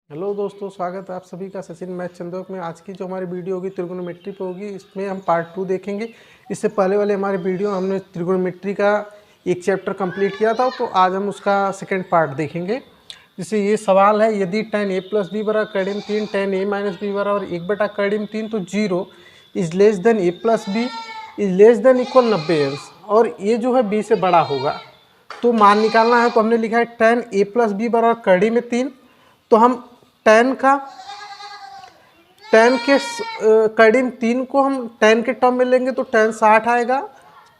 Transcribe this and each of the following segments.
Hello दोस्तों, स्वागत है आप सभी का सचिन मैथ चंदोक में। आज की जो हमारी वीडियो होगी त्रिगोनोमेट्री पे होगी। इसमें हम पार्ट 2 देखेंगे। इससे पहले वाले हमारे वीडियो हमने त्रिगोनोमेट्री का एक चैप्टर कंप्लीट किया था, तो आज हम उसका सेकंड पार्ट देखेंगे। जैसे ये सवाल है, यदि tan a + b बराबर कड़िम 3 tan a - b बराबर 1/कड़िम 3 तो 0 is less than a + b is less than equal 90 अंश, और ये जो है b से बड़ा होगा। तो मान निकालना है, तो हमने लिखा है tan a + b बराबर कड़िम 3। तो हम tan के कड़िम 3 को हम tan के टर्म में लेंगे तो tan 60 आएगा।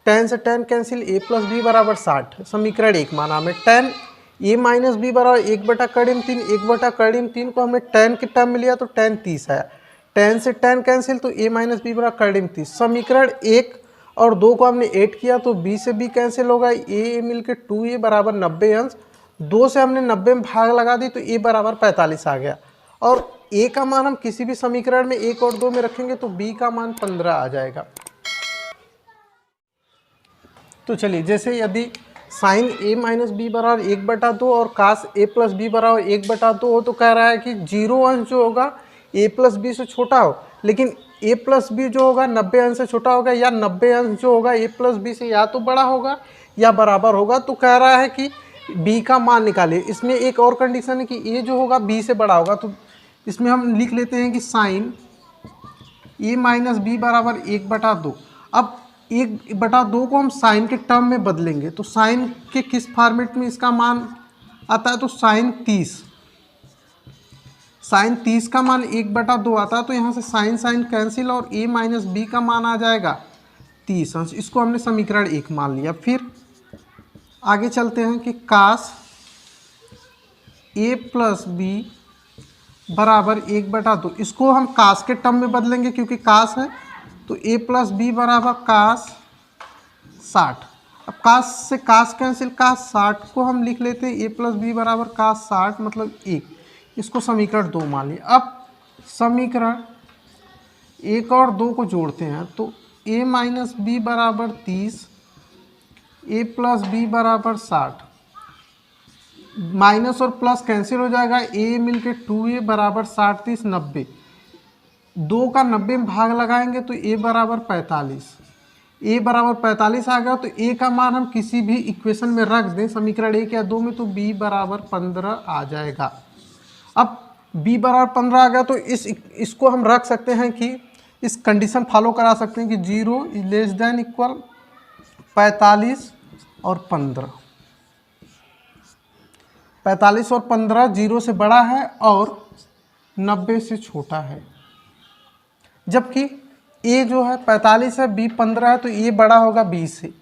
tan से tan कैंसिल, a + b बराबर 60। समीकरण 1 माना हमें tan a - b बराबर 1/कड़िम 3। 1/कड़िम 3 को हमने tan के टर्म में लिया तो tan 30 आया। tan से tan कैंसिल तो a - b बराबर कड़िम 30। समीकरण 1 और 2 को हमने ऐड किया तो b से b कैंसिल होगा, a मिलकर 2a बराबर 90 अंश। 2 से हमने 90 में भाग लगा दी तो a बराबर 45 आ गया। और a का मान हम किसी भी समीकरण में 1 और 2 में रखेंगे तो b का मान 15 आ जाएगा। तो चलिए, जैसे यदि साइन a - b बराबर 1/2 और कास a + b बराबर 1/2 हो, तो कह रहा है कि 0 अंश जो होगा a + b से छोटा हो, लेकिन a + b जो होगा 90 अंश से छोटा होगा, या 90 अंश जो होगा a + b से या तो बड़ा होगा या बराबर होगा। तो कह रहा है कि b का मान निकालिए। इसमें एक और कंडीशन है कि a जो होगा b से बड़ा होगा। तो इसमें हम लिख लेते हैं कि साइन a - b बराबर 1/2। अब 1/2 को हम साइन के टर्म में बदलेंगे तो साइन के किस फॉर्मेट में इसका मान आता है, तो साइन 30 का मान 1/2 आता है। तो यहाँ से साइन साइन कैंसिल और a - b का मान आ जाएगा 30 अंश। इसको हमने समीकरण 1 मान लिया। फिर आगे चलते हैं कि कास a + b बराबर 1/2। इसको हम कास के टर्म में बदलेंगे क्योंकि कास है, तो a + b बराबर कास 60। अब कास से कास कैंसिल, कास 60 को हम लिख लेते हैं a + b बराबर कास 60 मतलब 1। इसको समीकरण 2 मान लिया। अब समीकरण 1 और 2 को जोड़ते हैं तो a - b बराबर 30, a + b बराबर 60। माइनस और प्लस कैंसिल हो जाएगा, a मिलके 2a बराबर 60 30 90। 2 का 90 में भाग लगाएंगे तो a बराबर 45। a बराबर 45 आ गया। तो a का मान हम किसी भी इक्वेशन में रख दें, समीकरण 1 या 2 में, तो b बराबर 15 आ जाएगा। अब b बराबर 15 आ गया तो इसको हम रख सकते हैं कि इस कंडीशन फॉलो करा सकते हैं कि 0 लेस देन इक्वल 45 और 15। 45 और 15 0 से बड़ा है और 90 से छोटा है। जबकि a जो है 45 है, b 15 है, तो ये बड़ा होगा b से।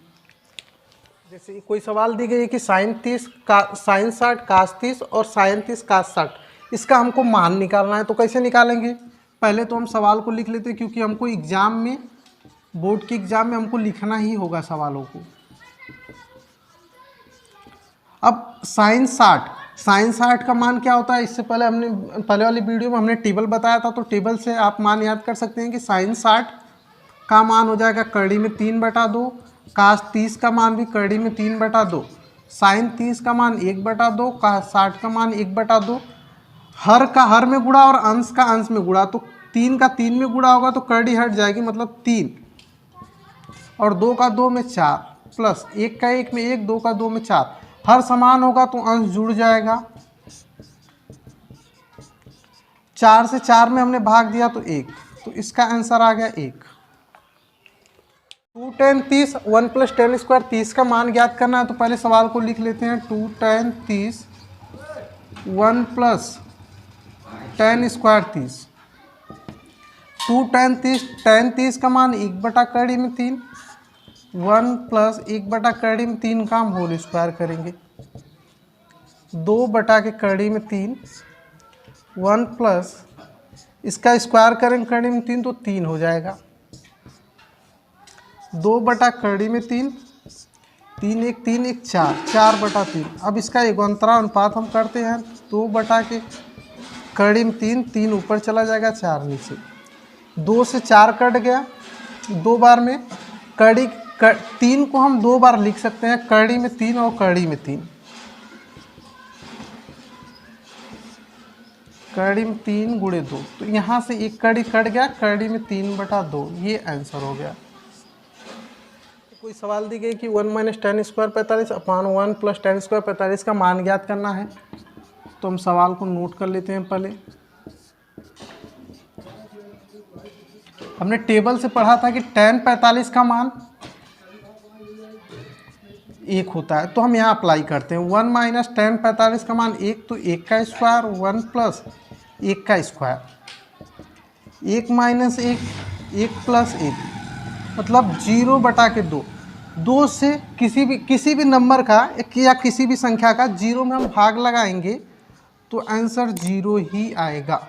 जैसे कोई सवाल दी गई है कि साइन 60 कास 30 और साइन 30 कास 60, इसका हमको मान निकालना है। तो कैसे निकालेंगे? पहले तो हम सवाल को लिख लेते हैं, क्योंकि हमको एग्जाम में, बोर्ड के एग्जाम में हमको लिखना ही होगा सवालों को। अब साइन 60 का मान क्या होता है? इससे पहले हमने पहले वाली वीडियो में हमने टेबल बताया था, तो टेबल से आप मान याद कर सकते हैं कि साइन 60 का मान हो जाएगा कड़ी में 3/2, कास 30 का मान भी कड़ी में 3/2, साइन 30 का मान 1/2, कास 60 का मान 1/2। हर का हर में गुणा और अंश का अंश में गुणा, तो 3 का 3 में गुणा होगा तो कड़ी हट जाएगी, मतलब 3, और 2 का 2 में 4, प्लस 1 का 1 में 1, 2 का 2 में 4। हर समान होगा तो अंश जुड़ जाएगा। 4 से 4 में हमने भाग दिया तो 1, तो इसका आंसर आ गया 1। 2 tan 30 1 + tan² 30 का मान ज्ञात करना है। तो पहले सवाल को लिख लेते हैं। 2 tan 30 1 + tan² 30। 2 tan 30 का मान 1/3, 1 + 1/3 का हम होल स्क्वायर करेंगे। 2/3, 1 प्लस इसका स्क्वायर करेंगे कड़ी में 3 तो 3 हो जाएगा। 2/3, 3 1 3 1 4, 4/3। अब इसका एगोंतरा अनुपात हम करते हैं। 2/3, 3 ऊपर चला जाएगा, 4 नीचे। 2 से 4 कट गया 2 बार में। 3 को हम 2 बार लिख सकते हैं, कड़ी में 3 और कड़ी में 3। कड़ी में 3 गुणे 2, तो यहाँ से एक कड़ी कट गया, कड़ी में 3/2, ये आंसर हो गया। कोई सवाल दी गई कि 1 - tan² 45 अपान 1 + tan² 45 का मान ज्ञात करना है, तो हम सवाल को नोट कर लेते हैं। पहले हमने टेबल से पढ़ा था कि tan 45 का मान 1 होता है, तो हम यहाँ अप्लाई करते हैं। 1 - tan 45 का मान 1, तो 1 का स्क्वायर, 1 + 1 का स्क्वायर, 1 - 1, 1 + 1, मतलब 0/2। 2 से किसी भी नंबर का या किसी भी संख्या का 0 में हम भाग लगाएंगे तो आंसर 0 ही आएगा।